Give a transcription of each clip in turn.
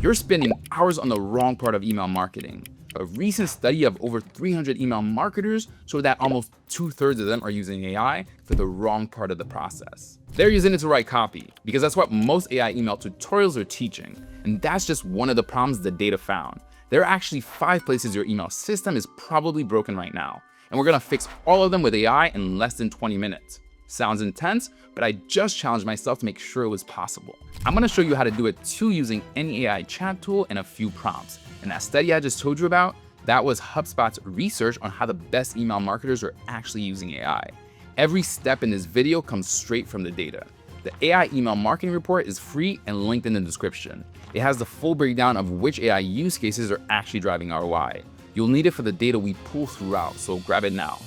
You're spending hours on the wrong part of email marketing. A recent study of over 300 email marketers showed that almost 2/3 of them are using AI for the wrong part of the process. They're using it to write copy, because that's what most AI email tutorials are teaching. And that's just one of the problems the data found. There are actually 5 places your email system is probably broken right now. And we're gonna fix all of them with AI in less than 20 minutes. Sounds intense, but I just challenged myself to make sure it was possible. I'm gonna show you how to do it too using any AI chat tool and a few prompts. And that study I just told you about, that was HubSpot's research on how the best email marketers are actually using AI. Every step in this video comes straight from the data. The AI email marketing report is free and linked in the description. It has the full breakdown of which AI use cases are actually driving ROI. You'll need it for the data we pull throughout, so grab it now.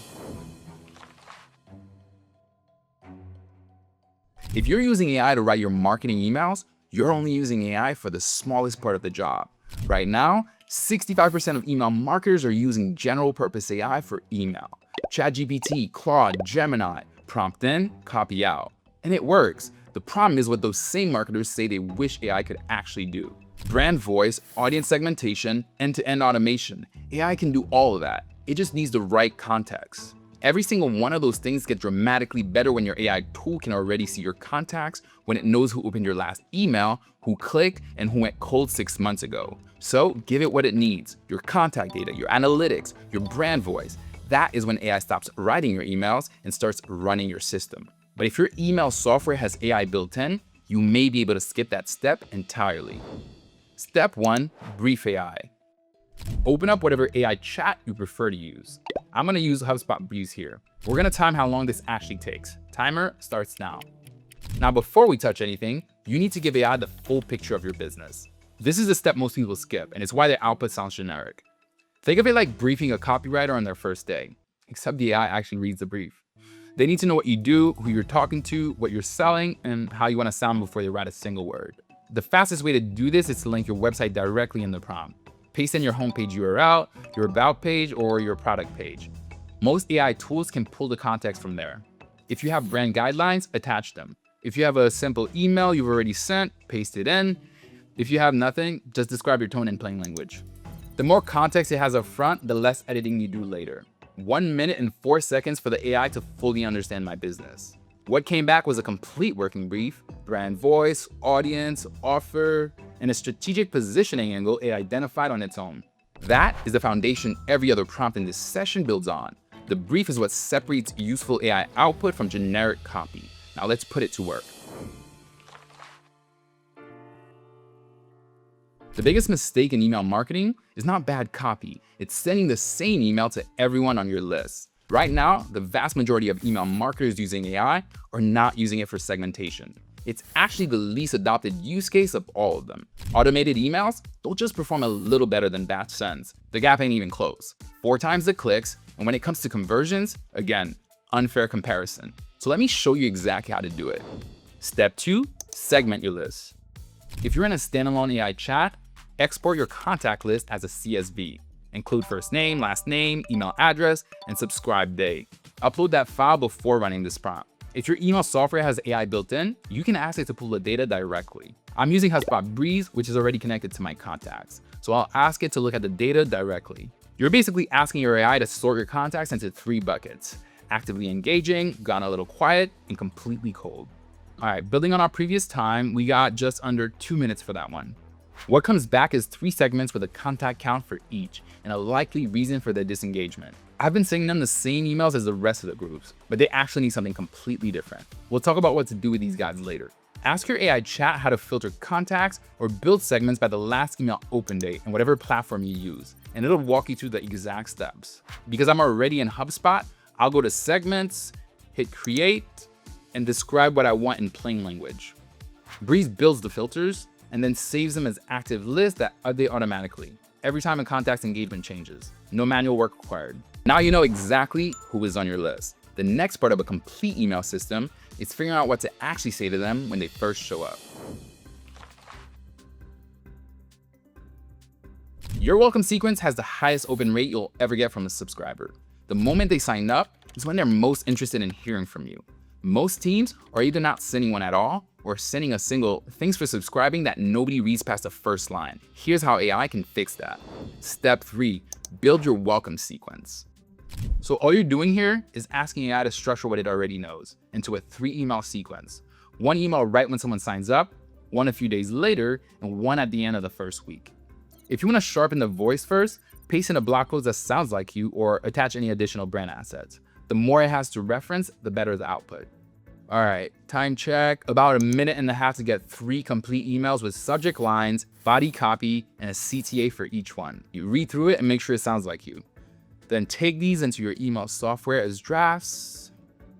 If you're using AI to write your marketing emails, you're only using AI for the smallest part of the job. Right now, 65% of email marketers are using general purpose AI for email. ChatGPT, Claude, Gemini, prompt in, copy out. And it works. The problem is what those same marketers say they wish AI could actually do. Brand voice, audience segmentation, end-to-end automation. AI can do all of that. It just needs the right context. Every single one of those things get dramatically better when your AI tool can already see your contacts, when it knows who opened your last email, who clicked, and who went cold 6 months ago. So give it what it needs: your contact data, your analytics, your brand voice. That is when AI stops writing your emails and starts running your system. But if your email software has AI built in, you may be able to skip that step entirely. Step 1, brief AI. Open up whatever AI chat you prefer to use. I'm gonna use HubSpot Breeze here. We're gonna time how long this actually takes. Timer starts now. Now, before we touch anything, you need to give AI the full picture of your business. This is a step most people skip, and it's why their output sounds generic. Think of it like briefing a copywriter on their first day, except the AI actually reads the brief. They need to know what you do, who you're talking to, what you're selling, and how you wanna sound before they write a single word. The fastest way to do this is to link your website directly in the prompt. Paste in your homepage URL, your about page, or your product page. Most AI tools can pull the context from there. If you have brand guidelines, attach them. If you have a simple email you've already sent, paste it in. If you have nothing, just describe your tone in plain language. The more context it has up front, the less editing you do later. 1 minute and 4 seconds for the AI to fully understand my business. What came back was a complete working brief, brand voice, audience, offer, and a strategic positioning angle it identified on its own. That is the foundation every other prompt in this session builds on. The brief is what separates useful AI output from generic copy. Now let's put it to work. The biggest mistake in email marketing is not bad copy. It's sending the same email to everyone on your list. Right now, the vast majority of email marketers using AI are not using it for segmentation. It's actually the least adopted use case of all of them. Automated emails, they'll just perform a little better than batch sends. The gap ain't even close. 4 times the clicks, and when it comes to conversions, again, unfair comparison. So let me show you exactly how to do it. Step 2, segment your list. If you're in a standalone AI chat, export your contact list as a CSV. Include first name, last name, email address, and subscribe date. Upload that file before running this prompt. If your email software has AI built in, you can ask it to pull the data directly. I'm using HubSpot Breeze, which is already connected to my contacts. So I'll ask it to look at the data directly. You're basically asking your AI to sort your contacts into 3 buckets: actively engaging, gone a little quiet, and completely cold. All right, building on our previous time, we got just under 2 minutes for that one. What comes back is 3 segments with a contact count for each and a likely reason for their disengagement. I've been sending them the same emails as the rest of the groups, but they actually need something completely different. We'll talk about what to do with these guys later. Ask your AI chat how to filter contacts or build segments by the last email open date in whatever platform you use, and it'll walk you through the exact steps. Because I'm already in HubSpot, I'll go to segments, hit create, and describe what I want in plain language. Breeze builds the filters and then saves them as active lists that update automatically every time a contact's engagement changes. No manual work required. Now you know exactly who is on your list. The next part of a complete email system is figuring out what to actually say to them when they first show up. Your welcome sequence has the highest open rate you'll ever get from a subscriber. The moment they sign up is when they're most interested in hearing from you. Most teams are either not sending one at all or sending a single "thanks for subscribing" that nobody reads past the first line. Here's how AI can fix that. Step 3, build your welcome sequence. So all you're doing here is asking AI to structure what it already knows into a 3-email sequence. 1 email right when someone signs up, 1 a few days later, and 1 at the end of the first week. If you want to sharpen the voice first, paste in a blog post that sounds like you or attach any additional brand assets. The more it has to reference, the better the output. All right, time check. About 1.5 minutes to get 3 complete emails with subject lines, body copy, and a CTA for each one. You read through it and make sure it sounds like you. Then take these into your email software as drafts.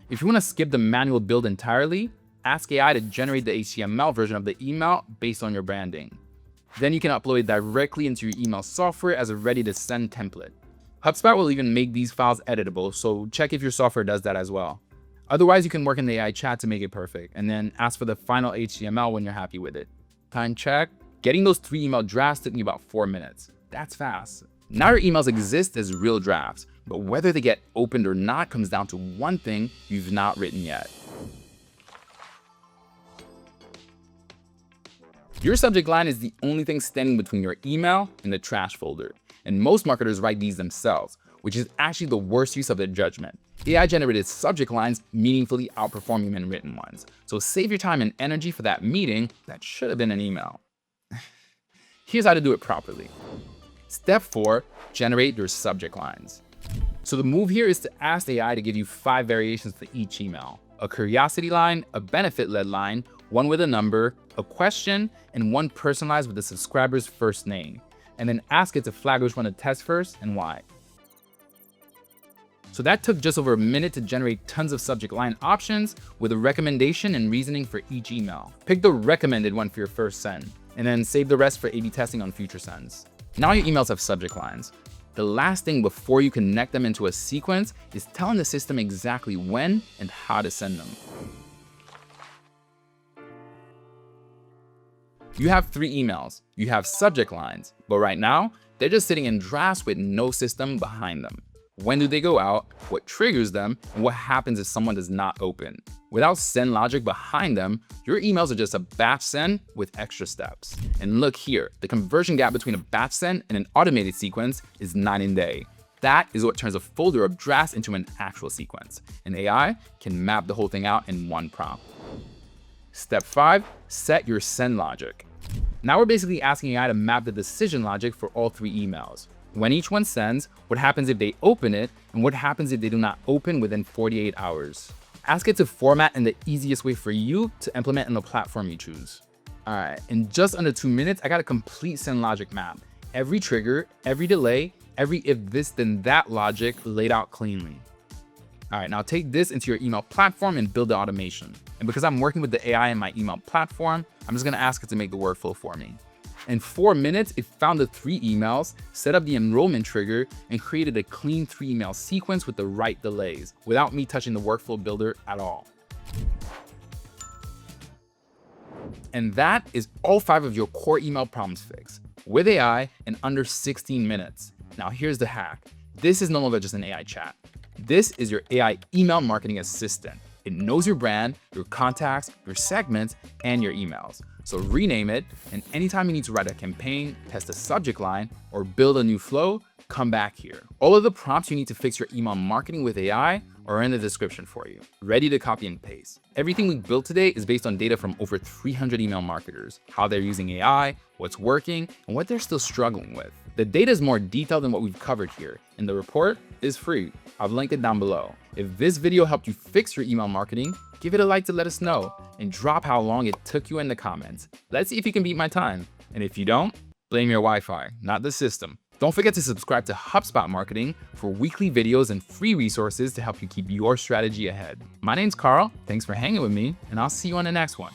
If you want to skip the manual build entirely, ask AI to generate the HTML version of the email based on your branding. Then you can upload it directly into your email software as a ready-to-send template. HubSpot will even make these files editable, so check if your software does that as well. Otherwise, you can work in the AI chat to make it perfect, and then ask for the final HTML when you're happy with it. Time check. Getting those 3 email drafts took me about 4 minutes. That's fast. Now your emails exist as real drafts, but whether they get opened or not comes down to one thing you've not written yet. Your subject line is the only thing standing between your email and the trash folder, and most marketers write these themselves, which is actually the worst use of their judgment. AI-generated subject lines meaningfully outperform human written ones, so save your time and energy for that meeting that should have been an email. Here's how to do it properly. Step 4, generate your subject lines. So the move here is to ask AI to give you 5 variations for each email: a curiosity line, a benefit-led line, 1 with a number, a question, and 1 personalized with the subscriber's first name. And then ask it to flag which one to test first and why. So that took just over 1 minute to generate tons of subject line options with a recommendation and reasoning for each email. Pick the recommended one for your first send, and then save the rest for A/B testing on future sends. Now your emails have subject lines. The last thing before you connect them into a sequence is telling the system exactly when and how to send them. You have 3 emails, you have subject lines, but right now, they're just sitting in drafts with no system behind them. When do they go out, what triggers them, and what happens if someone does not open? Without send logic behind them, your emails are just a batch send with extra steps. And look here, the conversion gap between a batch send and an automated sequence is night and day. That is what turns a folder of drafts into an actual sequence. And AI can map the whole thing out in 1 prompt. Step 5, set your send logic. Now we're basically asking AI to map the decision logic for all 3 emails. When each one sends, what happens if they open it, and what happens if they do not open within 48 hours. Ask it to format in the easiest way for you to implement in the platform you choose. All right, in just under 2 minutes, I got a complete send logic map. Every trigger, every delay, every if this then that logic laid out cleanly. All right, now take this into your email platform and build the automation. And because I'm working with the AI in my email platform, I'm just gonna ask it to make the workflow for me. In 4 minutes, it found the 3 emails, set up the enrollment trigger, and created a clean 3 email sequence with the right delays, without me touching the workflow builder at all. And that is all 5 of your core email problems fixed, with AI in under 16 minutes. Now here's the hack. This is no longer just an AI chat. This is your AI email marketing assistant. It knows your brand, your contacts, your segments, and your emails. So rename it, and anytime you need to write a campaign, test a subject line, or build a new flow, come back here. All of the prompts you need to fix your email marketing with AI are in the description for you, ready to copy and paste. Everything we built today is based on data from over 300 email marketers, how they're using AI, what's working, and what they're still struggling with. The data is more detailed than what we've covered here, and the report is free. I've linked it down below. If this video helped you fix your email marketing, give it a like to let us know, and drop how long it took you in the comments. Let's see if you can beat my time. And if you don't, blame your Wi-Fi, not the system. Don't forget to subscribe to HubSpot Marketing for weekly videos and free resources to help you keep your strategy ahead. My name's Carl, thanks for hanging with me, and I'll see you on the next one.